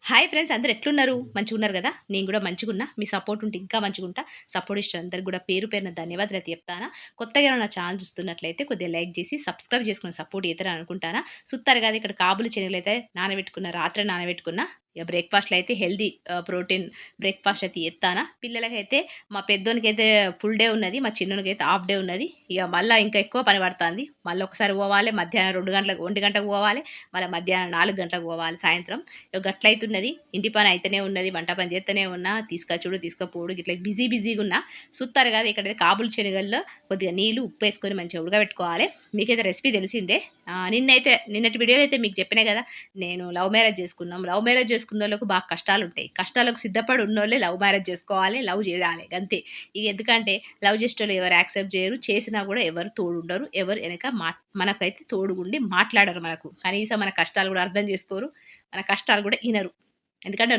Hi friends, అందరూ ఎట్లున్నారు? మంచిగున్నారు గదా! నేను గూడా మంచిగున్నా. మీ సపోర్ట్ ఉంటే ఇంకా మంచిగుంటా. సపోర్ట్ ఇచ్చిన అందరికి గూడా పేరు పేరున ధన్యవాదాలైతే చెప్తానా. కొత్తగా ఎవరైనా నా ఛానల్ చూస్తున్నట్లయితే కొద్దిగా లైక్ జేసి, సబ్స్క్రైబ్ చేసుకొని సపోర్ట్ చేస్తారని అనుకుంటానా. సుత్తారు గదా! ఇక్కడ కాబులి శనగలైతే నానబెట్టుకున్న, రాత్రే నానబెట్టుకున్న. ఇగ బ్రేక్‌ఫాస్ట్‌లో అయితే హెల్తీ ప్రోటీన్ బ్రేక్‌ఫాస్ట్ అయితే చేత్తానా. పిల్లలకైతే మా పెద్దోనికైతే ఫుల్ డే ఉన్నది. మా చిన్నోనికైతే హాఫ్ డే ఉన్నది. ఇగ మళ్ళా ఇంకా ఎక్కువ పని పడతాంది. మళ్ళీ ఒకసారి పోవాలే, మధ్యాహ్నం 2 గంటలకు 1 గంటకు పోవాలే, మళ్ళా మధ్యాహ్నం 4 గంటలకు పోవాలి సాయంత్రం. ఇగ గట్లయితున్నది. ఇంటి పని అయితేనే ఉన్నది. వంట పని చేత్తనే ఉన్నా. తీసుకచ్చుడు, తీసుకపోవుడు గిట్ల బిజీగున్నా. సుత్తారు గదా! ఇక్కడైతే కాబులి శనగల్లో కొద్దిగా నీళ్లు, ఉప్పేసుకొని మంచిగా ఉడకబెట్టుకోవాలే. మీకైతే రెసిపీ తెలిసిందే. నిన్నటి వీడియోలో అయితే మీకు చెప్పినా గదా! నేను లవ్ మ్యారేజ్ చేసుకున్నాం. లవ్ మ్యారేజ్ చేసుకున్నోళ్ళకు బాగా కష్టాలుంటాయి. కష్టాలకు సిద్ధపడి ఉన్నోళ్ళే లవ్ మ్యారేజ్ చేసుకోవాలి. లవ్ చేయాలి గంతే. ఇగ ఎందుకంటే లవ్ చేసేటోళ్ళు ఎవరు యాక్సెప్ట్ చేయరు. చేసినా గూడా ఎవరు తోడుండరు. ఎవరు ఎనక మనకైతే తోడుగుండి మాట్లాడరు మనకు. కనీసం మన కష్టాలు గూడా అర్థం చేసుకోరు. మన కష్టాలు గూడా ఇనరు. ఎందుకంటే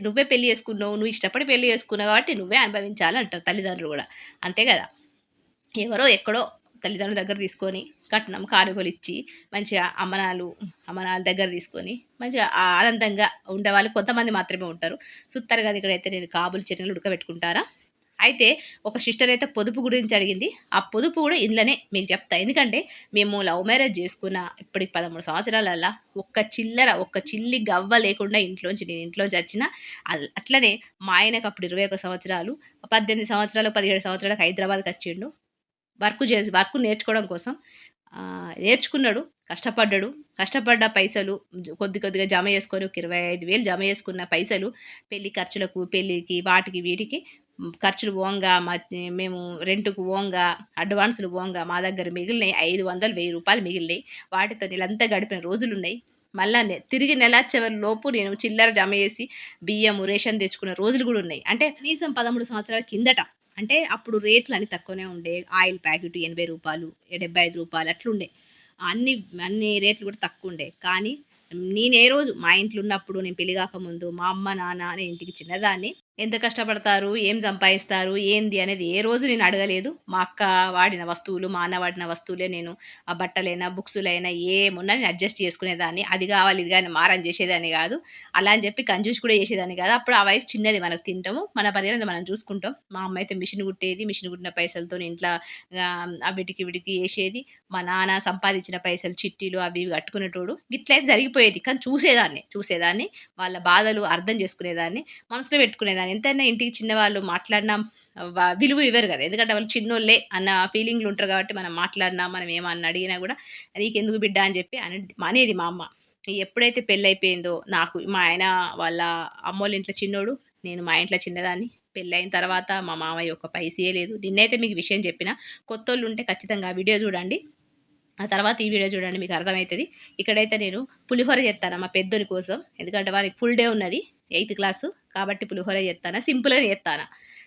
నువ్వే పెళ్లి చేసుకున్నావు. నువ్వు ఇష్టపడి పెళ్లి చేసుకున్నావు కాబట్టి నువ్వే అనుభవించాలి అంటారు తల్లిదండ్రులు గూడా. అంతే గదా! ఎవరో ఎక్కడో తల్లిదండ్రుల దగ్గర తీసుకొని కట్నం, కానుకలిచ్చి మంచిగా అమ్మనాన్నల దగ్గర తీసుకొని మంచిగా ఆనందంగా ఉండేవాళ్ళు కొంతమంది మాత్రమే ఉంటారు. సుత్తారు గదా! ఇక్కడైతే నేను కాబులి చనగలు ఉడకబెట్టుకుంటానా. అయితే ఒక సిస్టర్ అయితే పొదుపు గురించి అడిగింది. ఆ పొదుపు గూడా ఇందులోనే మీకు చెప్తా. ఎందుకంటే మేము లవ్ మ్యారేజ్ చేసుకున్న ఇప్పటికి 13 సంవత్సరాలల్ల ఒక్క చిల్లి గవ్వ లేకుండా నేను ఇంట్లోంచి వచ్చిన. అట్లనే మా ఆయనకు అప్పుడు 21 సంవత్సరాలు, 18 సంవత్సరాలు, 17 సంవత్సరాలకు హైదరాబాద్‌కొచ్చిండు. వర్క్ నేర్చుకోవడం కోసం నేర్చుకున్నాడు. కష్టపడ్డాడు. కష్టపడ్డ పైసలు కొద్దిగా జమ చేసుకొని ఒక 25,000 జమ చేసుకున్న పైసలు పెళ్లి ఖర్చులకు, పెళ్ళికి, వాటికి వీటికి ఖర్చులు పోంగా మేము రెంట్‌కు పోంగా, అడ్వాన్సులు పోంగా మా దగ్గర మిగిలినయి 500, రూ. 1000 మిగిలినయి. వాటితో నెలంతా గడిపిన రోజులున్నాయి. మళ్ళా తిరిగి నెల చివరిలోపు నేను చిల్లర జమ చేసి బియ్యము, రేషన్ తెచ్చుకున్న రోజులు గూడా ఉన్నాయి. అంటే కనీసం 13 సంవత్సరాల కిందట. అంటే అప్పుడు రేట్లన్నీ తక్కువనే ఉండే. ఆయిల్ ప్యాకెట్ రూ. 80, రూ. 75 అట్లుండే. అన్ని అన్ని రేట్లు కూడా తక్కువుండే. కానీ నేనే రోజు మా ఇంట్లో ఉన్నప్పుడు నేను పెళ్లి గాకముందు మా అమ్మ, నాన్న నేను ఇంటికి చిన్నదాన్ని. ఎంత కష్టపడతారు? ఏం సంపాదిస్తారు? ఏంది అనేది ఏ రోజు నేను అడగలేదు. మా అక్క వాడిన వస్తువులు, మా అన్న వాడిన వస్తువులే నేను బట్టలైనా, బుక్సులైనా ఏమున్నా నేను అడ్జస్ట్ చేసుకునేదాన్ని. అది గావాలి, ఇది గాని మారం చేసేదాన్ని గాదు. అలా అని చెప్పి కంజూసి కూడా చేసేదాన్ని కాదు. అప్పుడు ఆ వయసు చిన్నది మనకు తింటాము. మన పనేదో మనం చూసుకుంటాం. మా అమ్మ అయితే మిషన్ కుట్టేది. మిషన్ కుట్టిన పైసలతోని ఇంట్ల అవిటికి ఇవిటికి ఏసేది. మా నాన్న సంపాదించిన పైసలు చిట్టీలు అవి ఇవి కట్టుకునేటోడు. గిట్లయితే జరిగిపోయేది. కానీ చూసేదాన్ని. వాళ్ళ బాధలు అర్థం చేసుకునేదాన్ని. మనసులో పెట్టుకునేదాన్ని. ఎంతైనా ఇంటికి చిన్నవాళ్ళు మాట్లాడినా విలువ ఇవ్వరు గదా! ఎందుకంటే వాళ్ళు చిన్నోళ్ళే అన్న ఫీలింగ్‌లో ఉంటారు కాబట్టి మనం మాట్లాడినా, మనం ఏమన్నా అడిగినా గూడా "నీకెందుకు బిడ్డ" అని చెప్పి అనేది మా అమ్మ. ఎప్పుడైతే పెళ్లయిపోయిందో నాకు మా ఆయన వాళ్ళ అమ్మోళ్ళ ఇంట్లో చిన్నోడు. నేను మా ఇంట్లో చిన్నదాన్ని. పెళ్లయిన తర్వాత మా మామయ్య ఒక్క పైసే నిన్నైతే మీకు విషయం చెప్పిన. కొత్తోళ్ళుంటే ఖచ్చితంగా ఆ వీడియో చూడండి. ఆ తర్వాత ఈ వీడియో చూడండి మీకు అర్థమైతది. ఇక్కడైతే నేను పులిహోర చేత్తాన మా పెద్దోని కోసం. ఎందుకంటే వానికి ఫుల్ డే ఉన్నది. Eighth class. కాబట్టి పులిహోర చేత్తాన. సింపుల్‌గా చేత్తాన.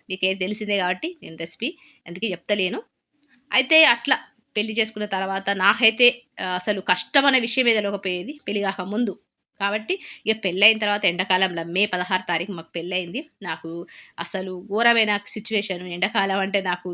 మీకైతే తెలిసిందే కాబట్టి నేను రెసిపీ అందుకే చెప్తలేను. అయితే అట్లా పెళ్లి చేసుకున్న తర్వాత నాకైతే అసలు కష్టమనే విషయమే తెలవకపోయేది పెళ్లి గాకముందు. కాబట్టి ఇగ పెళ్లయిన తర్వాత ఎండాకాలంలో మే 16 తారీఖు మాకు పెళ్లయింది. నాకు అసలు ఘోరమైన సిట్యుయేషన్ ఎండాకాలం అంటే నాకు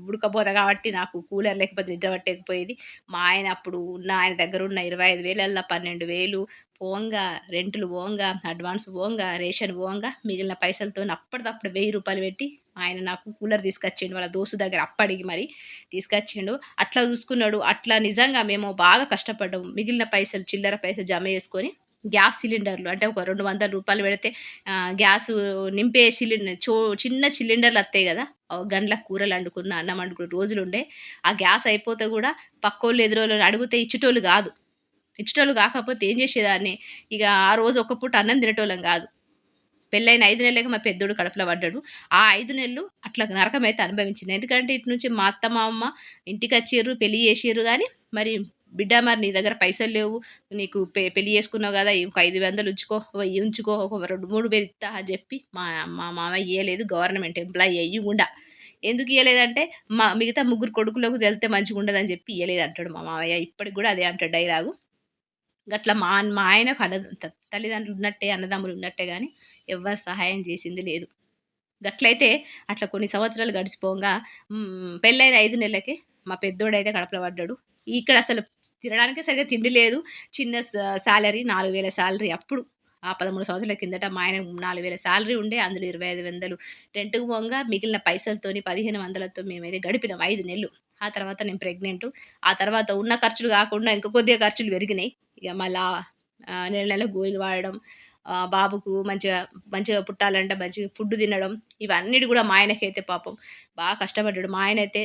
ఉడకపోత కాబట్టి నాకు కూలర్ లేకపోతే నిద్ర పట్టకపోయేది. మా ఆయన అప్పుడు ఆయన దగ్గరున్న 25,000 12,000 పోంగా, రెంటులు పోంగా, అడ్వాన్స్ పోంగా, రేషన్ పోంగా మిగిలిన పైసలతోని అప్పటిదప్పుడు రూ. 1000 పెట్టి ఆయన నాకు కూలర్ తీసుకొచ్చిండు. వాళ్ళ దోస్తు దగ్గర అప్పడిగి మరి తీసుకొచ్చిండు. అట్లా చూసుకున్నాడు. అట్లా నిజంగా మేము బాగా కష్టపడ్డాం. మిగిలిన పైసలు చిల్లర పైసలు జమ చేసుకొని గ్యాస్ సిలిండర్‌లు అంటే ఒక రూ. 200 పెడితే గ్యాసు నింపే చిన్న సిలిండర్‌లొత్తాయి గదా! గండ్ల కూరలు వండుకున్న, అన్నం వండుకున్న రోజులుండే. ఆ గ్యాస్ అయిపోతే గూడా పక్కోళ్ళు, ఎదురోళ్ళని అడిగితే ఇచ్చేటోళ్ళు గాదు. ఇచ్చేటోళ్ళు గాకపోతే ఏం చేసేదాన్ని, ఇగ ఆ రోజు ఒక పూట అన్నం తినేటోళ్ళం గాదు. పెళ్లైన 5 నెలలకే మా పెద్దోడు కడుపులో పడ్డాడు. ఆ 5 నెలలు అట్లా నరకమైతే అనుభవించిన. ఎందుకంటే ఇటు నుంచి మా అత్త, మా అమ్మ ఇంటికచ్చిర్రు, పెళ్లి చేసిర్రు గానీ, మరి బిడ్డ మరి నీ దగ్గర పైసలు లేవు. నీకు పెళ్లి చేసుకున్నావు గదా! ఒక 500 ఉంచుకో, 1000 ఉంచుకో, ఒక 2, 3000 ఇత్తా అని చెప్పి మా మా మామయ్య ఇయ్యలేదు. గవర్నమెంట్ ఎంప్లాయీ అయ్యి గూడా. ఎందుకు ఇయ్యలేదంటే, మిగతా ముగ్గురు కొడుకులకు తెళ్తే మంచిగుండదని చెప్పి ఇయ్యలేదంటాడు మా మామయ్య. ఇప్పటికి గూడా అదే అంటాడు డైలాగు. గట్ల మా ఆయనకు తల్లిదండ్రులున్నట్టే, అన్నదమ్ములున్నట్టే గానీ, ఎవ్వరు సహాయం జేసింది లేదు. గట్లయితే అట్లా కొన్ని సంవత్సరాలు గడిచిపోంగా పెళ్లైన 5 నెలలకే మా పెద్దోడైతే కడుపులో పడ్డాడు. ఇక్కడ అసలు తినడానికే సరిగ్గా తిండి లేదు. చిన్న సాలరీ 4,000 సాలరీ అప్పుడు. ఆ 13 సంవత్సరాల కిందట మా ఆయన 4,000 సాలరీ ఉండే. అందులో 25,000 రెంట్‌కి పోంగా మిగిలిన పైసలతోని 1,500తో మేమైతే గడిపినాం 5 నెలలు. ఆ తర్వాత నేను ప్రెగ్నెంటు. ఆ తర్వాత ఉన్న ఖర్చులు గాకుండా ఇంకా కొద్దిగా ఖర్చులు పెరిగినాయి. ఇగ మళ్ళా నెల నెల గోళీలు వాడడం, బాబుకు మంచిగా పుట్టాలంటే మంచిగా ఫుడ్ తినడం, ఇవన్నిటి గూడా మా ఆయనకైతే పాపం బాగా కష్టపడ్డాడు. మా ఆయనైతే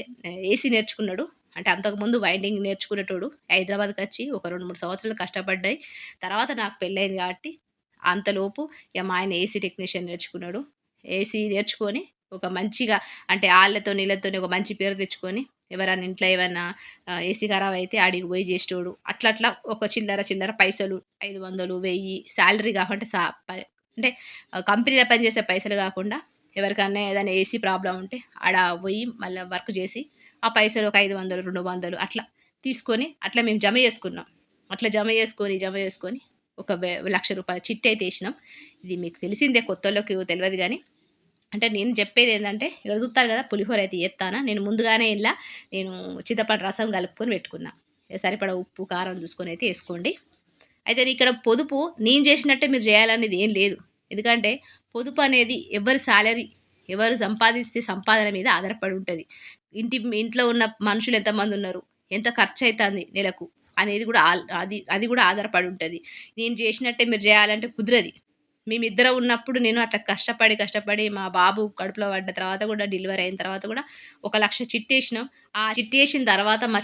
ఏసీ నేర్చుకున్నాడు. అంటే అంతకుముందు వైండింగ్ నేర్చుకునేటోడు. హైదరాబాద్‌కొచ్చి ఒక 2, 3 సంవత్సరాలు కష్టపడ్డాయి. తర్వాత నాకు పెళ్లయింది కాబట్టి, అంతలోపు ఇగ మా ఆయన ఏసీ టెక్నీషియన్ నేర్చుకున్నాడు. ఏసీ నేర్చుకొని ఒక మంచిగా అంటే ఆళ్ళతోని, ఈళ్ళతోని ఒక మంచి పేరు తెచ్చుకొని, ఎవరన్నా ఇంట్లో ఏవన్నా ఏసీ ఖరాబయితే ఆడికి పోయి జేసేటోడు. అట్లా అట్లా ఒక చిల్లర చిల్లర పైసలు 500, 1000 సాలరీ గాకుండా అంటే కంపెనీలో పనిచేసే పైసలు గాకుండా ఎవరికన్నా ఏదైనా ఏసీ ప్రాబ్లమ్ ఉంటే ఆడ పోయి మళ్ళా వర్క్ జేసి, ఆ పైసలు ఒక 500, 200 అట్లా తీసుకొని అట్లా మేము జమ జేసుకున్నాం. అట్లా జమ జేసుకొని ఒక రూ. 1,00,000 చిట్టయితే ఏసినాం. ఇది మీకు తెలిసిందే కొత్తోళ్ళకి తెలవదు గానీ, అంటే నేను జెప్పేదేందంటే ఇక్కడ జూత్తారు గదా! పులిహోర అయితే జేత్తానా. నేను ముందుగానే నేను చింతపండు రసం కలుపుకొని పెట్టుకున్నా. సరిపడా ఉప్పు, కారం జూసుకొనైతే ఏసుకోండి. అయితే ఇక్కడ పొదుపు నేను జేసినట్టే మీరు జేయాలనేది ఏం లేదు. ఎందుకంటే పొదుపనేది ఎవరి సాలరీ, ఎవరు సంపాదిస్తే సంపాదన మీద ఆధారపడి ఉంటది. ఇంట్లో ఉన్న మనుషులు ఎంతమందున్నారు, ఎంత ఖర్చయితాంది నెలకు అనేది గూడా అది గూడా ఆధారపడి ఉంటది. నేను జేసినట్టే మీరు జేయాలంటే కుదరది. మేమిద్దరం ఉన్నప్పుడు నేను అట్లా కష్టపడి మా బాబు కడుపులో పడ్డ తర్వాత గూడా డెలివరీ అయిన తర్వాత గూడా 1,00,000 చిట్టేసినాం. ఆ చిట్టేసిన తర్వాత మా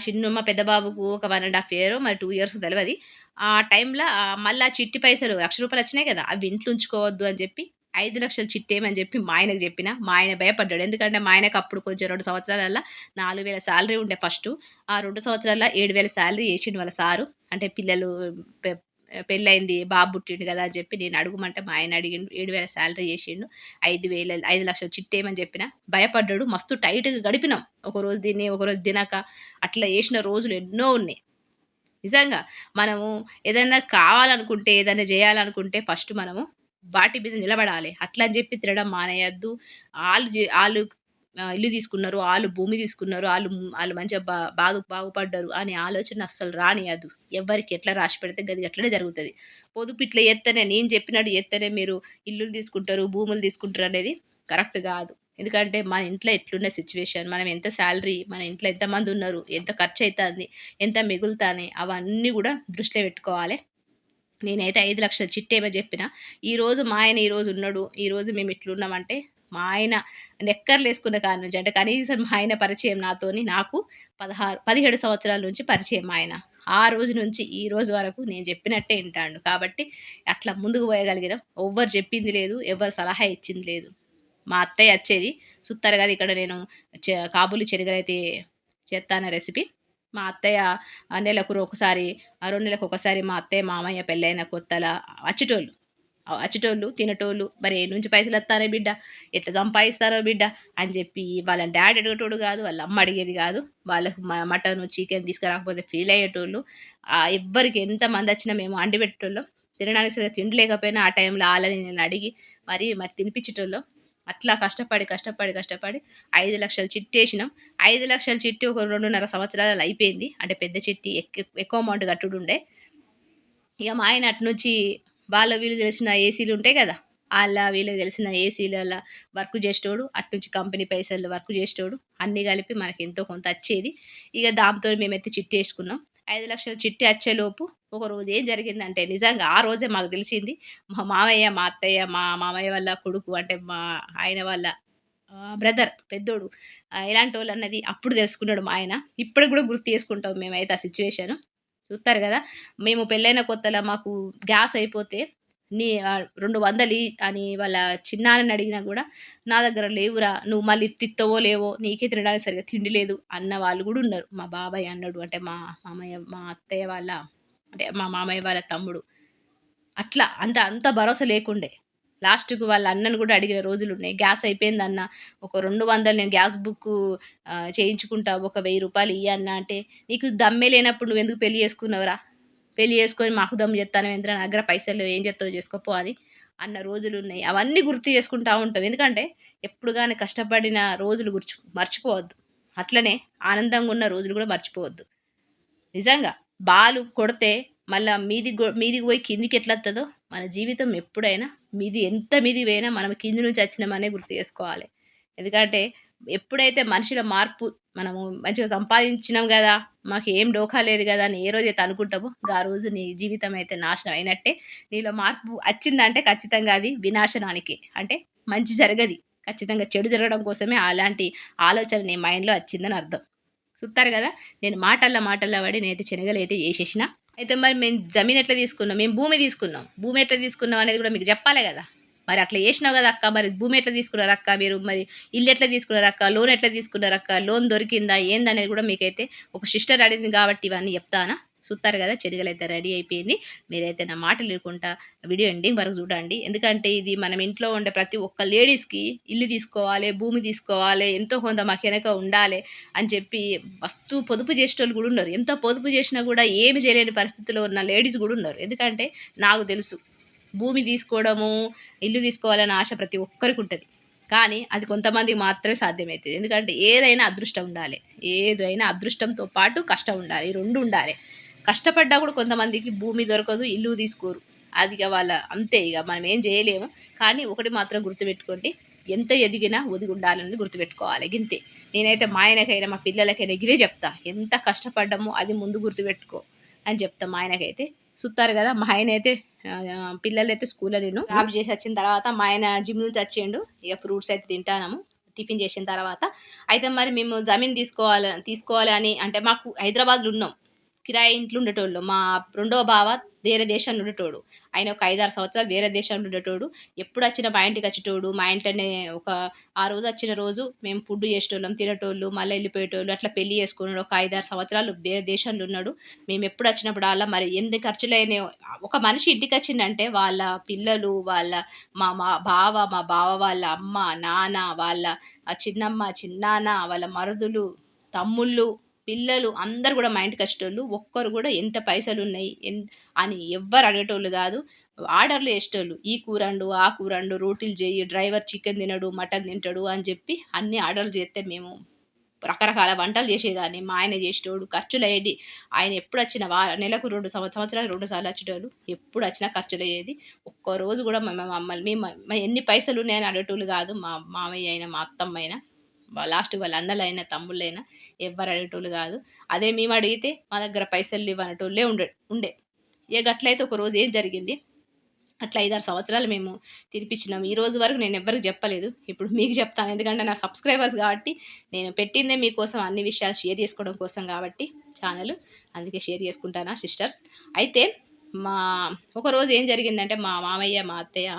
పెద్ద బాబుకు ఒక 1 ½ ఇయరో మరి 2 ఇయర్స్ తెలవది. ఆ టైంలో మళ్ళా చిట్టి పైసలు రూ. 1,00,000 వచ్చినాయి గదా! అవి ఇంట్లో ఉంచుకోవద్దు అని జెప్పి 5,00,000 చిట్టేయమని జెప్పి మా ఆయనకు జెప్పిన. మా ఆయన భయపడ్డాడు. ఎందుకంటే మా ఆయనకు అప్పుడు కొంచెం 2 సంవత్సరాలల్ల 4,000 సాలరీ ఉండే ఫస్టు. ఆ 2 సంవత్సరాల్లో 7,000 సాలరీ ఏసిండు వాళ్ళ సారు. అంటే పిల్లలు పె పెళ్లయింది. బాబు పుట్టిండు గదా! అని జెప్పి నేను అడుగుమంటే మా ఆయన అడిగిండు. 7,000 సాలరీ జేసిండు. 5,00,000 చిట్టేయమని జెప్పిన. భయపడ్డాడు. మస్తు టైట్‌గా గడిపినాం. ఒకరోజు తిని, ఒకరోజు తినక అట్లా ఏసిన రోజులు ఎన్నో ఉన్నాయి. నిజంగా మనము ఏదైనా కావాలనుకుంటే, ఏదైనా జేయాలనుకుంటే ఫస్ట్ మనము వాటి మీద నిలబడాలి. అట్లా అని జెప్పి తినడం మానేయొద్దు. ఆళ్ళు ఇల్లు తీసుకున్నారు, ఆళ్ళు భూమి తీసుకున్నారు, ఆళ్ళు మంచిగా బాగుపడ్డారు అనే ఆలోచన అస్సలు రానీయద్దు. ఎవ్వరికి ఎట్లా రాసిపెడితే గది అట్లనే జరుగుతది. పొదుపు ఇట్లా జేత్తేనే నేను జెప్పినట్టు జేత్తేనే మీరు ఇల్లులు తీసుకుంటారు, భూములు తీసుకుంటారనేది కరెక్ట్ గాదు. ఎందుకంటే మన ఇంట్లో ఎట్లున్న సిట్యుయేషన్, మనం ఎంత సాలరీ, మన ఇంట్లో ఎంతమందున్నారు, ఎంత ఖర్చయితాంది, ఎంత మిగులుతాన్నాయి అవన్నీ గూడా దృష్టిలో పెట్టుకోవాలె. నేనైతే 5,00,000 చిట్టేయమని జెప్పిన. మా ఆయన ఈరోజు ఉన్నాడు. ఈరోజు మేము ఇట్లున్నామంటే, మా ఆయన నెక్కర్లేసుకున్న కాడి నుంచి అంటే కనీసం మా ఆయన పరిచయం నాకు 17 సంవత్సరాల నుంచి పరిచయం మా ఆయన. ఆ రోజు నుంచి ఈ రోజు వరకు నేను జెప్పినట్టే ఇంటాండు. కాబట్టి అట్లా ముందుకు పోయగలిగినాం. ఎవ్వరు జెప్పింది లేదు. ఎవ్వరు సలహా ఇచ్చింది లేదు. మా అత్తయ్య అచ్చేది. చూత్తారు గదా! ఇక్కడ నేను కాబూలి శనగలైతే చేత్తాన రెసిపీ. మా అత్తయ్య నెలకు ఒకసారి, 2 నెలలకొకసారి మా అత్తయ్య, మామయ్య పెళ్ళైన కొత్తల అచ్చెటోళ్ళు. అచ్చెటోళ్ళు, తినేటోళ్ళు. "మరి ఏడ్నుంచి పైసలొత్తాన్నయి బిడ్డ? ఎట్లా సంపాదిస్తాన్నవు బిడ్డ?" అని జెప్పి వాళ్ళ డ్యాడీ అడిగేటోడు గాదు. వాళ్ళ అమ్మ అడిగేది గాదు. వాళ్ళకు మటను, చికెన్ తీసుకురాకపోతే ఫీలయ్యేటోళ్ళు. ఎవ్వరికి ఎంతమందొచ్చినా మేము అండి పెట్టేటోళ్ళం. తినడానికి సరిగ్గా తిండి లేకపోయినా ఆ టైంలో ఆళ్ళని ఈళ్ళని అడిగి మరి తినిపిచ్చేటోళ్ళం. అట్లా కష్టపడి 5,00,000 చిట్టేసినాం. 5,00,000 చిట్టి ఒక 2.5 సంవత్సరాలలో అయిపోయింది. అంటే పెద్ద చిట్టి ఎక్కువ అమౌంట్ కట్టుడుండే. ఇగ మా ఆయన అటునుంచి వీళ్ళు తెలిసిన ఏసీలుంటాయి గదా! వీళ్ళకి తెలిసిన ఏసీలల్ల వర్క్ జేసేటోడు. అటునుంచి కంపెనీ పైసలు వర్క్ జేసేటోడు. అన్నీ కలిపి మనకి ఎంతో కొంత అచ్చేది. ఇగ దాంతోని మేమైతే చిట్టేసుకున్నాం. 5,00,000 చిట్టి అచ్చేలోపు ఒకరోజు ఏం జరిగిందంటే నిజంగా ఆ రోజే మాకు తెలిసింది. మా మామయ్య, మా అత్తయ్య, మా మామయ్య వాళ్ళ కొడుకు అంటే మా ఆయన వాళ్ళ బ్రదర్ పెద్దోడు ఎలాంటోళ్ళన్నది అప్పుడు తెలుసుకున్నాడు మా ఆయన. ఇప్పటికి గూడా గుర్తు చేసుకుంటాం మేమైతే ఆ సిట్యుయేషను. చూత్తారు గదా! మేము పెళ్ళైన కొత్తల మాకు గ్యాస్ అయిపోతే 200 అని వాళ్ళ చిన్నాన్నని అడిగినా గూడా, "నా దగ్గర లేవురా! నువ్వు మళ్ళీ ఇత్తిత్తవో లేవో నీకే తినడానికి సరిగ్గా తిండి లేదు" అన్న వాళ్ళు గూడా ఉన్నారు. మా బాబాయ్ అన్నాడు. అంటే మా అత్తయ్య వాళ్ళ అంటే మా మామయ్య వాళ్ళ తమ్ముడు. అట్లా అంత భరోసా లేకుండే. లాస్ట్‌కు వాళ్ళ అన్నని గూడా అడిగిన రోజులున్నాయి. "గ్యాస్ అయిపోయిందన్న. ఒక 200 నేను గ్యాస్ బుక్కు చేయించుకుంటా. ఒక రూ. 1,000 ఇయ్యన్నా" అంటే, "నీకు దమ్మే లేనప్పుడు నువ్వెందుకు పెళ్లి చేసుకున్నావురా? పెళ్లి చేసుకొని మాకు దమ్ము జేత్తానవేందిరా? నా దగ్గర పైసలు లేవు. ఏం జేత్తవో జేసుకోపో" అని అన్న రోజులున్నాయి. అవన్నీ గుర్తు చేసుకుంటా ఉంటాం. ఎందుకంటే, ఎప్పుడు గాని కష్టపడిన రోజులు మర్చిపోవద్దు. అట్లనే ఆనందంగున్న రోజులు గూడా మర్చిపోవద్దు. నిజంగా. కొడితే మళ్ళా మీదికి పోయి కిందికి ఎట్లా వస్తుందో మన జీవితం ఎప్పుడైనా ఎంత మీదికి పోయినా మనం కింది నుంచి వచ్చినామనే గుర్తు చేసుకోవాలి. ఎందుకంటే ఎప్పుడైతే మనిషిలో మార్పు మనము మంచిగా సంపాదించినాం కదా, మాకు ఏం డోకా లేదు కదా అని ఏ రోజైతే అనుకుంటామో ఆ రోజు నీ జీవితం అయితే నాశనం అయినట్టే. నీలో మార్పు వచ్చిందంటే ఖచ్చితంగా అది వినాశనానికి, అంటే మంచి జరగది. ఖచ్చితంగా చెడు జరగడం కోసమే అలాంటి ఆలోచన నీ మైండ్‌లో వచ్చిందని అర్థం. చూత్తారు గదా! నేను మాటల్లో పడి నేనైతే శనగలైతే ఏసేసినా. అయితే మరి మేము జమీన్ ఎట్లా తీసుకున్నాం? మేము భూమి తీసుకున్నాం. భూమి ఎట్లా తీసుకున్నాం అనేది గూడా మీకు జెప్పాలే గదా! మరి అట్లా జేసినావు గదా అక్క! మరి భూమి ఎట్లా తీసుకున్నారక్క మీరు? మరి ఇల్లు ఎట్లా తీసుకున్నారక్క? లోన్ ఎట్లా తీసుకున్నారక్క? లోన్ దొరికిందా? ఏందనేది గూడా మీకైతే ఒక సిస్టర్ అడిగింది గాబట్టి ఇవన్నీ జెప్తానా? చూత్తారు గదా! శనగలైతే రెడీ అయిపోయింది. మీరైతే నా మాటలు వినుకుంటా వీడియో ఎండింగ్ వరకు చూడండి. ఎందుకంటే ఇది మనం ఇంట్లో ఉండే ప్రతి ఒక్క లేడీస్‌కి ఇల్లు తీసుకోవాలే, భూమి తీసుకోవాలే, ఎంతో కొంత మాకెనక ఉండాలే అని చెప్పి మస్తు పొదుపు చేసేటోళ్ళు గూడా ఉన్నారు. ఎంత పొదుపు చేసినా గూడా ఏమి చేయలేని పరిస్థితిలో ఉన్న లేడీస్ గూడా ఉన్నారు. ఎందుకంటే నాకు తెలుసు. భూమి తీసుకోవడము, ఇల్లు తీసుకోవాలనే ఆశ ప్రతి ఒక్కరికి ఉంటది. కానీ అది కొంతమందికి మాత్రమే సాధ్యమైతది. ఎందుకంటే ఏదైనా అదృష్టం ఉండాలే. ఏదైనా అదృష్టంతో పాటు కష్టం ఉండాలి. ఈ 2 ఉండాలే. కష్టపడ్డా కూడా కొంతమందికి భూమి దొరకదు, ఇల్లు తీసుకోరు. అది ఇగ వాళ్ళ అంతే ఇగ మనం ఏం చేయలేము. కానీ ఒకటి మాత్రం గుర్తుపెట్టుకోండి. ఎంత ఎదిగినా ఒదిగుండాలనేది గుర్తుపెట్టుకోవాలి. గింతే. నేనైతే మా ఆయనకైనా, మా పిల్లలకైనా గిదే చెప్తా. ఎంత కష్టపడ్డామో అది ముందు గుర్తుపెట్టుకో అని చెప్తా మా ఆయనకైతే. సుత్తారు గదా! మా ఆయనైతే పిల్లలైతే స్కూల్‌లో డ్రాప్ చేసి వచ్చిన తర్వాత మా ఆయన జిమ్ నుంచి వచ్చిండు. ఇగ ఫ్రూట్స్ అయితే తింటాన్నాము. టిఫిన్ చేసిన తర్వాత. అయితే మరి మేము జమీన్ తీసుకోవాలి అని అంటే మాకు హైదరాబాద్‌లో ఉన్నాం. కిరాయి ఇంట్లో ఉండేటోళ్ళం. మా రెండో బావ వేరే దేశంలో ఉండేటోడు. ఆయన ఒక 5, 6 సంవత్సరాలు వేరే దేశంలో ఉండేటోడు. ఎప్పుడొచ్చినా మా ఇంటికి వచ్చేటోడు. మా ఇంట్లోనే ఆ రోజు వచ్చిన రోజు మేము ఫుడ్ చేసేటోళ్ళం, తినేటోళ్ళు, మళ్ళా ఎళ్ళిపోయేటోళ్ళు. అట్లా పెళ్లి చేసుకున్నాడు. ఒక 5, 6 సంవత్సరాలు వేరే దేశంలో ఉన్నాడు. మేము ఎప్పుడు వచ్చినప్పుడల్లా మరి ఎన్ని ఖర్చులైనాయో, ఒక మనిషి ఇంటికొచ్చిండంటే వాళ్ళ పిల్లలు, వాళ్ళ మా బావ వాళ్ళ అమ్మ, నాన్న, వాళ్ళ చిన్నమ్మ, చిన్నాన్న, వాళ్ళ మరుదులు, తమ్ముళ్ళు, పిల్లలు అందరూ గూడా మా ఇంటికొచ్చేటోళ్ళు. ఒక్కరు గూడా ఎంత పైసలున్నయి అని ఎవ్వరు అడిగేటోళ్ళు గాదు. ఆర్డర్‌లు చేసేటోళ్ళు. ఈ కూరండు, ఆ కూరండు, రోటీలు చెయ్యి, డ్రైవర్ చికెన్ తినడు, మటన్ తింటడు అని జెప్పి అన్ని ఆర్డర్‌లు జేత్తే మేము రకరకాల వంటలు చేసేదాన్ని. మా ఆయన చేసేటోడు. ఖర్చులయ్యేటి. ఆయన ఎప్పుడొచ్చినా నెలకు 2 సంవత్సరాలకు 2 సార్లు వచ్చేటోళ్ళు. ఎప్పుడొచ్చినా ఖర్చులయ్యేది. ఒక్కరోజు గూడా మమ్మల్ని ఎన్ని పైసలున్నాయని అడిగేటోళ్ళు గాదు. మా మామయ్య అయినా, మా అత్తమ్మైనా, లాస్ట్‌కి వాళ్ళ అన్నలైనా, తమ్ముళ్ళైనా ఎవ్వరు అడిగేటోళ్ళు గాదు. అదే మేము అడిగితే మా దగ్గర పైసలు లేవు అనేటోళ్ళే ఉండే. ఇగ గట్లయితే ఒకరోజు ఏం జరిగింది, అట్లా 5, 6 సంవత్సరాలు మేము తినిపించినాం. ఈ రోజు వరకు నేను ఎవ్వరికి చెప్పలేదు. ఇప్పుడు మీకు చెప్తాను. ఎందుకంటే నా సబ్‌స్క్రైబర్స్ కాబట్టి నేను పెట్టిందే మీకోసం, అన్ని విషయాలు షేర్ చేసుకోవడం కోసం కాబట్టి ఛానెల్. అందుకే షేర్ చేసుకుంటానా సిస్టర్స్. అయితే మా ఒకరోజు ఏం జరిగిందంటే మా మామయ్య, మా అత్తయ్య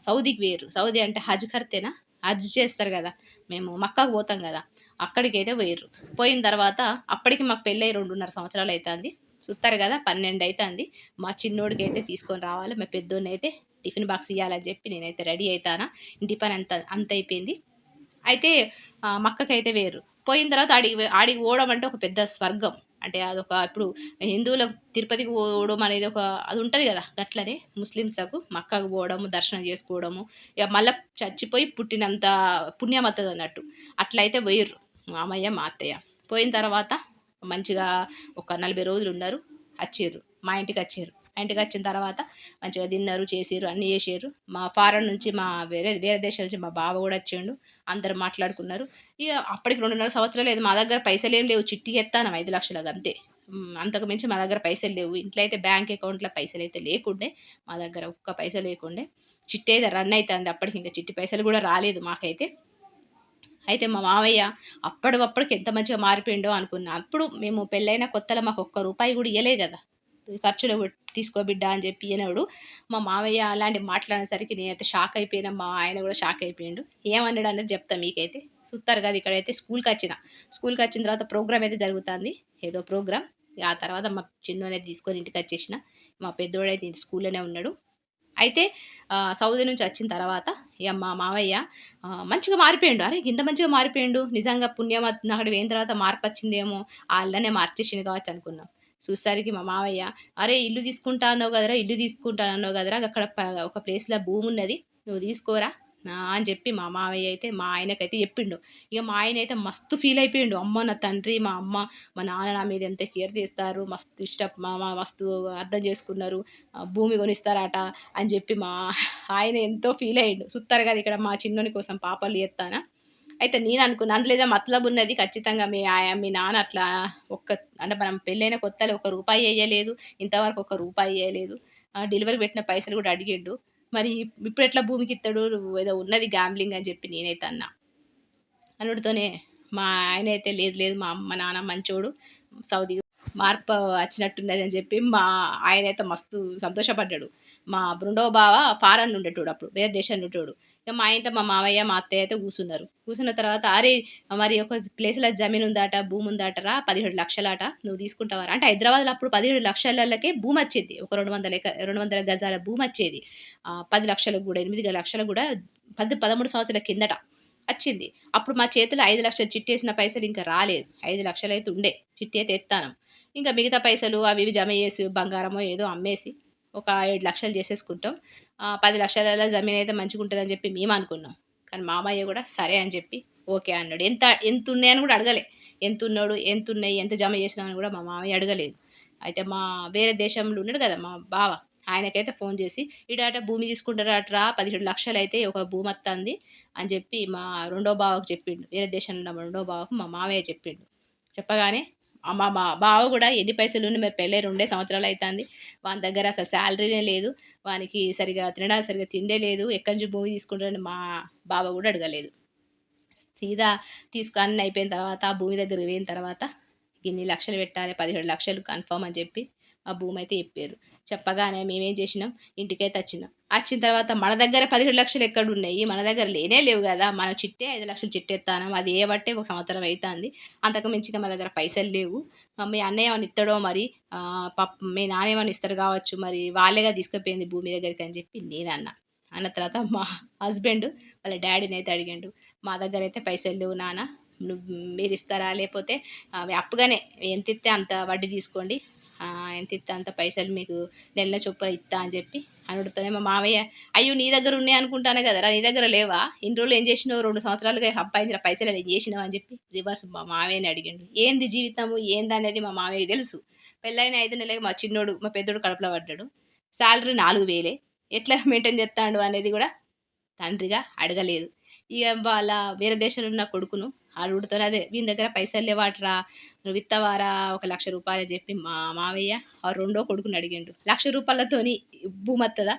సౌదీకి పోయిర్రు. సౌదీ అంటే హజ్ కర్తేనా? హజ్ చేస్తారు గదా! మేము మక్కాకు పోతాం గదా! అక్కడికైతే పోయిర్రు. పోయిన తర్వాత అప్పటికి మాకు పెళ్ళై 2.5 సంవత్సరాలు అయితాంది. చూత్తారు గదా! 12 అయితాంది. మా చిన్నోడికైతే తీసుకొని రావాలి. మా పెద్దోడినైతే టిఫిన్ బాక్స్ ఇయ్యాలని చెప్పి నేనైతే రెడీ అయితానా. ఇంటి పని అంతయిపోయింది. అయితే మక్కకైతే పోయిర్రు. పోయిన తర్వాత ఆడికి పోవడం అంటే ఒక పెద్ద స్వర్గం. అంటే అదొక ఇప్పుడు హిందువులకు తిరుపతికి పోవడం అనేది ఒక అది ఉంటది గదా! గట్లనే ముస్లిమ్స్‌లకు మక్కకు పోవడము, దర్శనం చేసుకోవడము, ఇగ మళ్ళా చచ్చిపోయి పుట్టినంత పుణ్యం వత్తదన్నట్టు. అట్లయితే పోయిర్రు మామయ్య, మా అత్తయ్య. పోయిన తర్వాత మంచిగా ఒక 40 రోజులున్నారు. అచ్చిర్రు. మా ఇంటికచ్చిర్రు. మా ఇంటికొచ్చిన తర్వాత మంచిగా తిన్నారు, చేసిర్రు, అన్నీ చేసిర్రు. మా ఫారెన్ నుంచి వేరే వేరే దేశం నుంచి మా బావ గూడా వచ్చిండు. అందరూ మాట్లాడుకున్నారు. ఇగ అప్పటికి 2.5 సంవత్సరాలయింది. మా దగ్గర పైసలేం లేవు. చిట్టీ ఎత్తానం 5,00,000 గంతే. అంతకు మించి మా దగ్గర పైసలు లేవు. ఇంట్లో అయితే బ్యాంక్ అకౌంట్‌లో పైసలైతే లేకుండే. మా దగ్గర ఒక్క పైసా లేకుండే. చిట్టి అయితే రన్ అయితాంది. అప్పటికి ఇంక చిట్టి పైసలు గూడా రాలేదు మాకైతే. అయితే మా మామయ్య అప్పటికప్పటికి ఎంత మంచిగా మారిపోయిండో అనుకున్నా. అప్పుడు మేము పెళ్ళైన కొత్తలో మాకు ఒక్క రూపాయి గూడా ఇయ్యలే గదా! ఖర్చులకు తీసుకో బిడ్డ అని చెప్పి ఇయ్యనోడు. మా మామయ్య అలాంటి మాటలనేసరికి నేనైతే షాక్ అయిపోయినా. మా ఆయన గూడా షాక్ అయిపోయిండు. ఏమన్నాడనేది చెప్తా మీకైతే. చూత్తారు గదా! ఇక్కడైతే స్కూల్‌కొచ్చిన. స్కూల్‌కొచ్చిన తర్వాత ప్రోగ్రామ్ అయితే జరుగుతాంది. ఏదో ప్రోగ్రామ్. ఆ తర్వాత మా చిన్నోడినైతే తీసుకొని ఇంటికొచ్చేసిన. మా పెద్దోడైతే స్కూల్‌లోనే ఉన్నాడు. అయితే సౌదీ నుంచి వచ్చిన తర్వాత ఇగ మా మావయ్య మంచిగా మారిపోయిండు. అరే! ఇంత మంచిగా మారిపోయిండు. నిజంగా పుణ్యమత్ అక్కడికి పోయిన తర్వాత మార్పొచ్చిందేమో, ఆళ్ళనే మార్చేసిండు కావచ్చు అనుకున్నాం. చూసేసరికి మా మావయ్య, "అరే! ఇల్లు తీసుకుంటా అన్నావు కదరా! ఇల్లు తీసుకుంటానన్నావు కదరా! అక్కడ ఒక ప్లేస్‌లో భూమున్నది. నువ్వు తీసుకోరా. అని చెప్పి మా మావయ్య అయితే మా ఆయనకైతే చెప్పిండు. ఇక మా ఆయన అయితే మస్తు ఫీల్ అయిపోయిండు. అమ్మ నా తండ్రి, మా అమ్మ, మా నాన్న నా మీద ఎంత కేర్ చేస్తారు. మస్తు మస్తు అర్థం చేసుకున్నారు. భూమి కొనిస్తారట అని చెప్పి మా ఆయన ఎంతో ఫీల్ అయ్యిండు. చూస్తారు కదా ఇక్కడ మా చిన్నోని కోసం పాపలు చేత్తానా. అయితే నేను అనుకున్నా అందులో ఏదో మతలబు ఉన్నది ఖచ్చితంగా మీ నాన్న అట్లా అంటే మనం పెళ్ళైన కొత్తలో ఒక్క రూపాయి ఎయ్యలేదు. ఇంతవరకు ఒక్క రూపాయి ఎయ్యలేదు. డెలివరీకి పెట్టిన పైసలు కూడా అడిగిండు. మరి ఇప్పుడెట్లా భూమికిత్తడు? ఏదో ఉన్నది గ్యాంబ్లింగ్ అని చెప్పి నేనైతే అన్నా. అనుడితోనే మా ఆయనైతే లేదు లేదు మా నాన్న మంచోడు. సౌదీ మార్పు వచ్చినట్టున్నదని చెప్పి మా ఆయనైతే మస్తు సంతోషపడ్డాడు. మా రెండో బావ ఫారెన్‌లో ఉండేటోడు అప్పుడు. వేరే దేశంలో ఉండేటోడు. ఇక మా ఇంట్లో మా మామయ్య, మా అత్తయ్య అయితే కూసున్నారు. కూసున్న తర్వాత "అరే! మరి ఒక ప్లేస్‌లో జమీన్ ఉందట, భూమి ఉందటరా 17,00,000 నువ్వు తీసుకుంటావారా?" అంటే హైదరాబాద్‌లో అప్పుడు 17,00,000కే భూమొచ్చేది. ఒక 200 గజాల భూమొచ్చేది. 10,00,000కి గూడా, 8,00,000కి గూడా 13 సంవత్సరాల కిందట అచ్చింది. అప్పుడు మా చేతిలో 5,00,000 చిట్టేసిన పైసలు ఇంకా రాలేదు. 5,00,000 అయితే ఉండే. చిట్టి అయితే ఎత్తానం. ఇంకా మిగతా పైసలు అవి ఇవి జమ చేసి బంగారమో ఏదో అమ్మేసి ఒక 7,00,000 చేసేసుకుంటాం. 10,00,000ల జమీన్ అయితే మంచిగుంటదని చెప్పి మేమనుకున్నాం. కానీ మామయ్య గూడా సరే అని చెప్పి ఓకే అన్నాడు. ఎంతున్నయని గూడా అడగలే. ఎంతున్నోడు, ఎంతున్నయి, ఎంత జమ చేసినావని గూడా మా మామయ్య అడగలేదు. అయితే వేరే దేశంలో ఉన్నాడు గదా! మా బావ. ఆయనకైతే ఫోను జేసి, "ఈడట భూమి తీసుకుంటారటరా 17,00,000 అయితే ఒక భూమత్తంది" అని జెప్పి మా రెండో బావకు చెప్పిండు. వేరే దేశంలో ఉన్న మా రెండో బావకు మా మామయ్య చెప్పిండు. చెప్పగానే మా బావ గూడా ఎన్ని పైసలుండి మరి పెళ్ళై 2 సంవత్సరాలయితాంది. వాని దగ్గర అసలు శాలరీనే లేదు. వానికి తినడానికి సరిగ్గా తిండే లేదు. ఎక్కడి నుంచి భూమి తీసుకుంటాడని మా బావ గూడా అడగలేదు. సీదా అన్నీ అయిపోయిన తర్వాత ఆ భూమి దగ్గరికి పోయిన తర్వాత ఇన్ని లక్షలు పెట్టాలి 17,00,000 కన్ఫర్మ్ అని చెప్పి ఆ భూమి అయితే చెప్పారు. చెప్పగానే మేమేం చేసినాం ఇంటికైతే వచ్చినాం. వచ్చిన తర్వాత మన దగ్గర 17,00,000 ఎక్కడున్నాయి? మన దగ్గర లేనే లేవు గదా! మన చిట్టే 5,00,000 చిట్టెత్తానం. అది ఏయబట్టే ఒక సంవత్సరం అయితాంది. అంతకు మించిగా మా దగ్గర పైసలు లేవు. మీ అన్నయ్య ఏమన్నా ఇత్తడో మరి మీ నాన్న ఏమన్నా ఇస్తాడు కావచ్చు. మరి వాళ్ళేగా తీసుకుపోయింది భూమి దగ్గరికి అని చెప్పి నేనన్నా. అన్న తర్వాత మా హస్బెండ్ వాళ్ళ డ్యాడీనైతే అడిగిండు. మా దగ్గరైతే పైసలు లేవు నాన్న. మీరిస్తారా? లేపోతే అప్పుగానే ఎంతిత్తే అంత వడ్డీ తీసుకోండి. ఎంతిత్తే అంత పైసలు మీకు నెల చొప్పున ఇత్తా అని చెప్పి అనుడుతోనే మా మామయ్య, "అయ్యో! నీ దగ్గర ఉన్నాయి అనుకుంటాను కదరా! నీ దగ్గర లేవా? ఇన్ని రోజులు ఏం చేసినావు? 2 సంవత్సరాలుగా సంపాదించిన పైసలు ఏం చేసినావు?" అని చెప్పి రివర్స్ మా మామయ్యని అడిగిండు. ఏంది జీవితము ఏందనేది మా మామయ్యకి తెలుసు. పెళ్ళైన 5 నెలలకి మా పెద్దోడు కడుపులో పడ్డాడు. సాలరీ 4,000 ఎట్లా మెయింటైన్ చేత్తాండు అనేది కూడా తండ్రిగా అడగలేదు. ఇగ వాళ్ళ వేరే దేశంలో ఉన్న కొడుకును అడుగుడుతోనే అదే "వీని దగ్గర పైసలు లేవాట్రా నువ్విత్తవారా ఒక రూ. 1,00,000 అని చెప్పి మా మావయ్య ఆ రెండో కొడుకుని అడిగిండు. రూ. 1,00,000తోని భూమత్తదా?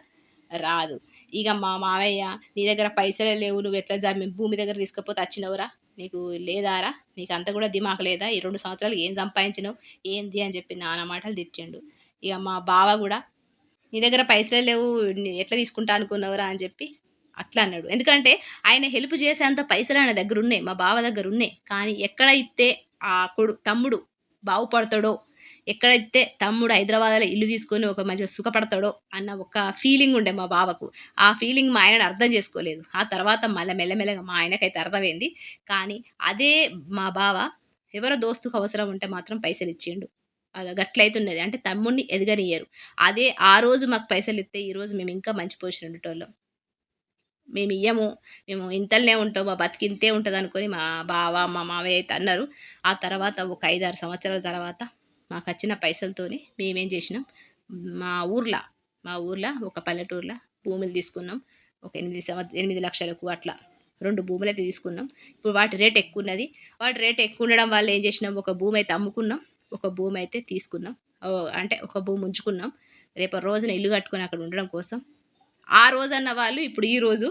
రాదు. ఇగ మా మావయ్య "నీ దగ్గర పైసలే లేవు నువ్వెట్లా భూమి దగ్గర తీసుకపోతే అచ్చినవురా? నీకు లేదారా? నీకంత కూడా దిమాకు లేదా? ఈ 2 సంవత్సరాలు ఏం సంపాదించినవు? ఏంది?" అని చెప్పి నానా మాటలు తిట్టిండు. ఇగ మా బావ గూడా "నీ దగ్గర పైసలే లేవు ఎట్లా తీసుకుంటా అనుకున్నవురా" అని చెప్పి అట్లా అన్నాడు. ఎందుకంటే ఆయన హెల్ప్ చేసేంత పైసలు ఆయన దగ్గరున్నాయి. మా బావ దగ్గరున్నాయి. కానీ ఎక్కడైతే తమ్ముడు బాగుపడతాడో, ఎక్కడైతే తమ్ముడు హైదరాబాద్‌లో ఇల్లు తీసుకొని ఒక మంచిగా సుఖపడతాడో అన్న ఒక ఫీలింగ్ ఉండే మా బావకు. ఆ ఫీలింగ్ మా ఆయన అర్థం చేసుకోలేదు. ఆ తర్వాత మెల్లమెల్లగా మా ఆయనకైతే అర్థమైంది. కానీ అదే మా బావ ఎవరో దోస్తుకు అవసరం ఉంటే మాత్రం పైసలిచ్చిండు. అది గట్లయితున్నది. అంటే తమ్ముడిని ఎదగనియ్యరు. అదే ఆ రోజు మాకు పైసలిత్తే ఈరోజు మేము ఇంకా మంచి పొజిషన్ ఉండేటోళ్ళం. మేమియ్యము. మేము ఇంతల్నే ఉంటాం. మా బతికింతే ఉంటదనుకోని మా బావ, మా మావయ్య అయితే అన్నారు. ఆ తర్వాత ఒక 5, 6 సంవత్సరాల తర్వాత మాకచ్చిన పైసలతోని మేమేం జేసినాం, మా ఊర్ల మా ఊర్ల ఒక పల్లెటూరుల భూములు తీసుకున్నాం. ఒక 8,00,000కు అట్లా 2 భూములైతే తీసుకున్నాం. ఇప్పుడు వాటి రేట్ ఎక్కువున్నది. వాటి రేట్ ఎక్కువుండడం వల్ల ఏం జేసినాం, ఒక భూమయితే అమ్ముకున్నాం. ఒక భూమయితే తీసుకున్నాం. అంటే ఒక భూమి ఉంచుకున్నాం. రేపటి రోజున ఇల్లు కట్టుకొని అక్కడ ఉండడం కోసం. ఆ రోజన్న వాళ్ళు ఇప్పుడు ఈ రోజు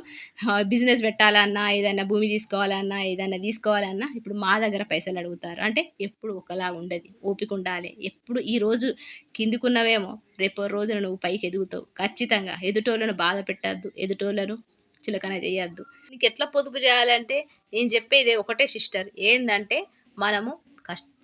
బిజినెస్ పెట్టాలన్నా, ఏదన్నా భూమి తీసుకోవాలన్నా, ఏదన్నా తీసుకోవాలన్నా ఇప్పుడు మా దగ్గర పైసలడుగుతారు. అంటే ఎప్పుడు ఒకలాగా ఉండది. ఓపికుండాలి. ఎప్పుడు ఈరోజు కిందికున్నవేమో రేపో రోజున నువ్వు పైకెదుగుతావు. ఖచ్చితంగా. ఎదుటోళ్ళను బాధ పెట్టొద్దు. ఎదుటోళ్ళను చులకన చేయొద్దు. నీకెట్లా పొదుపు చేయాలంటే నేను చెప్పేది ఒకటే సిస్టర్. ఏందంటే మనము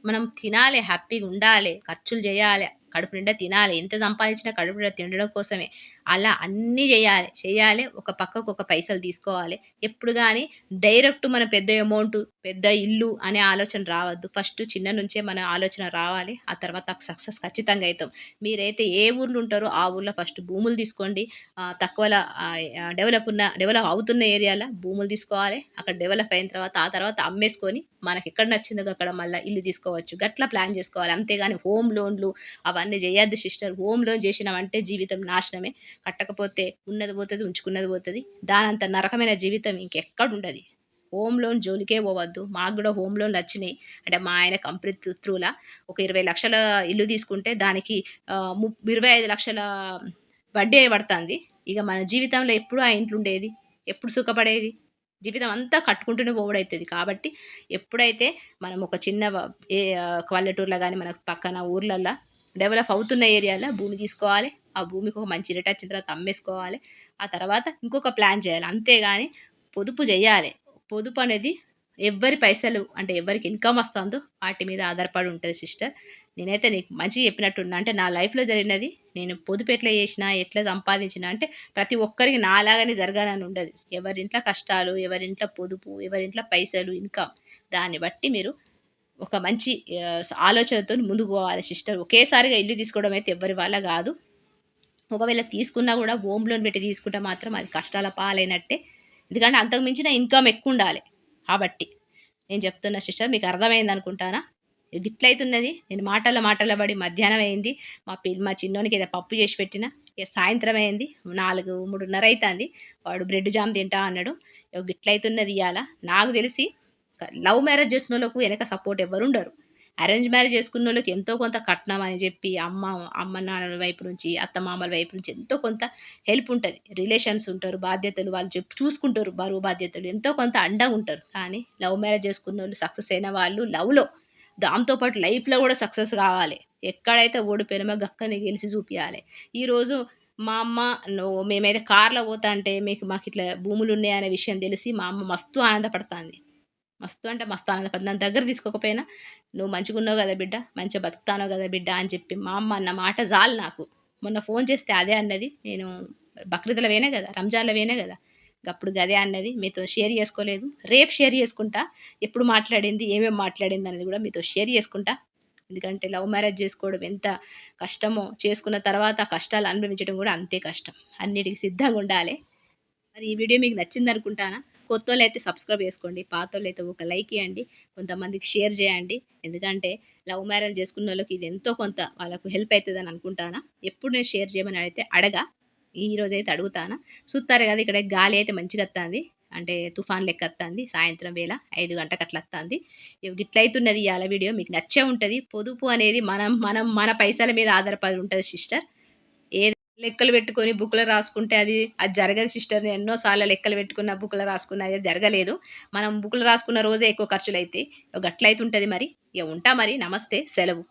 మనం తినాలే, హ్యాపీగుండాలే, ఖర్చులు జేయాలే, కడుపు నిండా తినాలి. ఎంత సంపాదించినా కడుపు నిండా తినడం కోసమే. అలా అన్నీ జేయాలె. చేయాలె. ఒక పక్కకు ఒక పైసలు తీసుకోవాలి. ఎప్పుడు గాని డైరెక్ట్ మన పెద్ద అమౌంట్, పెద్ద ఇల్లు అనే ఆలోచన రావద్దు. ఫస్ట్ చిన్న నుంచే మన ఆలోచన రావాలి. ఆ తర్వాత సక్సెస్ ఖచ్చితంగా అయితాం. మీరైతే ఏ ఊర్లో ఉంటారో ఆ ఊర్లో ఫస్ట్ భూములు తీసుకోండి. తక్కువల డెవలప్ అవుతున్న ఏరియాల భూములు తీసుకోవాలి. అక్కడ డెవలప్ అయిన తర్వాత ఆ తర్వాత అమ్మేసుకొని మనకెక్కడ నచ్చిందో అక్కడ మళ్ళా ఇల్లు తీసుకోవచ్చు. గట్లా ప్లాన్ జేసుకోవాలి. అంతేగాని హోమ్ లోన్‌లు అవన్నీ జేయొద్దు సిస్టర్. హోమ్ లోన్ జేసినామంటే జీవితం నాశనమే. కట్టకపోతే ఉన్నది పోతది, ఉంచుకున్నది పోతది. దానంత నరకమైన జీవితం ఇంకెక్కడుండది. హోమ్ లోన్ జోలికే పోవద్దు. మాకు గూడా హోమ్ లోన్‌లచ్చినియి. అంటే మా ఆయన కంపెనీ త్రూలా ఒక 20,00,000 ఇల్లు తీసుకుంటే దానికి 25,00,000 వడ్డీ పడతాంది. ఇగ మన జీవితంలో ఎప్పుడు ఆ ఇంట్లుండేది? ఎప్పుడు సుఖపడేది? జీవితం అంతా కట్టుకుంటూనే పోవుడైతది. కాబట్టి ఎప్పుడైతే మనం ఒక చిన్న పల్లెటూరులో గాని, మనకు పక్కన ఊర్లల్ల డెవలప్ అవుతున్న ఏరియాలో భూమి తీసుకోవాలి. ఆ భూమికి ఒక మంచి రేట్ వచ్చిన తర్వాత అమ్మేసుకోవాలి. ఆ తర్వాత ఇంకొక ప్లాన్ చేయాలి. అంతేగాని పొదుపు జేయాలె. పొదుపనేది ఎవ్వరి పైసలు అంటే ఎవ్వరికి ఇన్‌కమ్ వస్తాందో వాటి మీద ఆధారపడి ఉంటది సిస్టర్. నేనైతే నీకు మంచిగా చెప్పినట్టున్నా. అంటే నా లైఫ్‌లో జరిగినది నేను పొదుపు ఎట్లా చేసినా, ఎట్లా సంపాదించినా అంటే ప్రతి ఒక్కరికి నాలాగానే జరగాలని ఉండదు. ఎవరింట్లో కష్టాలు, ఎవరింట్లో పొదుపు, ఎవరింట్లో పైసలు, ఇన్‌కమ్ దాన్ని బట్టి మీరు ఒక మంచి ఆలోచనతోని ముందుకు పోవాలి సిస్టర్. ఒకేసారిగా ఇల్లు తీసుకోవడం అయితే ఎవ్వరి వల్ల గాదు. ఒకవేళ తీసుకున్నా గూడా హోమ్ లోన్ పెట్టి తీసుకుంటే మాత్రం అది కష్టాల పాలైనట్టే. ఎందుకంటే అంతకు మించిన ఇన్‌కమ్ ఎక్కువుండాలి. కాబట్టి నేను చెప్తున్నా సిస్టర్ మీకు అర్థమైందనుకుంటానా? గిట్లయితున్నది. నేను మాటల పడి మధ్యాహ్నం అయింది. మా చిన్నోనికి ఏదో పప్పు చేసి పెట్టినా. ఇగ సాయంత్రం అయింది. 4, 3:30 అయితాంది. వాడు బ్రెడ్ జామ్ తింటా అన్నాడు. ఇగో గిట్లయితున్నది ఇయాల. నాకు తెలిసి లవ్ మ్యారేజ్ చేసుకున్నోళ్ళకు వెనక సపోర్ట్ ఎవ్వరుండరు. అరేంజ్ మ్యారేజ్ చేసుకున్నోళ్ళకి ఎంతో కొంత కట్నం అని చెప్పి అమ్మ నాన్నల వైపు నుంచి, అత్తమామల వైపు నుంచి ఎంతో కొంత హెల్ప్ ఉంటది. రిలేషన్స్ ఉంటారు. బాధ్యతలు వాళ్ళు చూసుకుంటారు. బరువు బాధ్యతలు ఎంతో కొంత అండగా ఉంటారు. కానీ లవ్ మ్యారేజ్ చేసుకున్నోళ్ళు సక్సెస్ అయిన వాళ్ళు లవ్‌లో దాంతో పాటు లైఫ్‌లో గూడా సక్సెస్ గావాలి. ఎక్కడైతే ఓడిపోయినామో గక్కనే గెలిసి చూపియాలె. ఈరోజు మా అమ్మ మేమైతే కార్‌లో పోతాంటే మాకిట్లా భూములున్నాయనే విషయం తెలిసి మా అమ్మ మస్తు ఆనందపడతాంది. మస్తు అంటే మస్తు ఆనందపడతాంది. నన్ను దగ్గర తీసుకోకపోయినా "నువ్వు మంచిగున్నావు గదా బిడ్డ, మంచిగా బతుకుతాన్నావు గదా బిడ్డ" అని చెప్పి మా అమ్మ అన్న మాట జాలు నాకు. మొన్న ఫోను చేస్తే అదే అన్నది. నేను బక్రీద్‌లో పోయినా గదా! రంజాన్‌లో పోయినా గదా! గప్పుడు గదే అన్నది. మీతో షేర్ చేసుకోలేదు. రేపు షేర్ చేసుకుంటా. ఎప్పుడు మాట్లాడింది, ఏమేమి మాట్లాడిందనేది గూడా మీతో షేర్ చేసుకుంటా. ఎందుకంటే లవ్ మ్యారేజ్ చేసుకోవడం ఎంత కష్టమో, చేసుకున్న తర్వాత ఆ కష్టాలు అనుభవించడం గూడా అంతే కష్టం. అన్నిటికి సిద్ధంగుండాలే. మరి ఈ వీడియో మీకు నచ్చిందనుకుంటానా? కొత్తోళ్ళైతే సబ్స్క్రైబ్ చేసుకోండి. పాతోళ్ళైతే ఒక లైక్ ఇయ్యండి. కొంతమందికి షేర్ చేయండి. ఎందుకంటే లవ్ మ్యారేజ్ చేసుకున్నోళ్ళకి ఇది ఎంతో కొంత వాళ్ళకు హెల్ప్ అయితదని అనుకుంటానా. ఎప్పుడు నేను షేర్ చేయమని అయితే అడగా. ఈరోజైతే అడుగుతానా. చూత్తారు గదా! ఇక్కడ గాలి అయితే మంచిగత్తాంది. అంటే తుఫాన్ లెక్కత్తాంది. సాయంత్రం వేళ 5 గంటలకు అట్లా అత్తాంది. ఇగో గిట్లయితున్నది ఇయాల వీడియో. మీకు నచ్చే ఉంటది. పొదుపు అనేది మనం మనం మన పైసల మీద ఆధారపడి ఉంటది సిస్టర్. ఏది లెక్కలు పెట్టుకొని బుక్‌లో రాసుకుంటే అది జరగదు సిస్టర్. నేను ఎన్నో సార్లు లెక్కలు పెట్టుకున్న, బుక్‌లో రాసుకున్న అది జరగలేదు. మనం బుక్‌లో రాసుకున్న రోజే ఎక్కువ ఖర్చులైతాయి. గట్లయితుంటది మరి. ఇగ ఉంటా మరి. నమస్తే. సెలవు.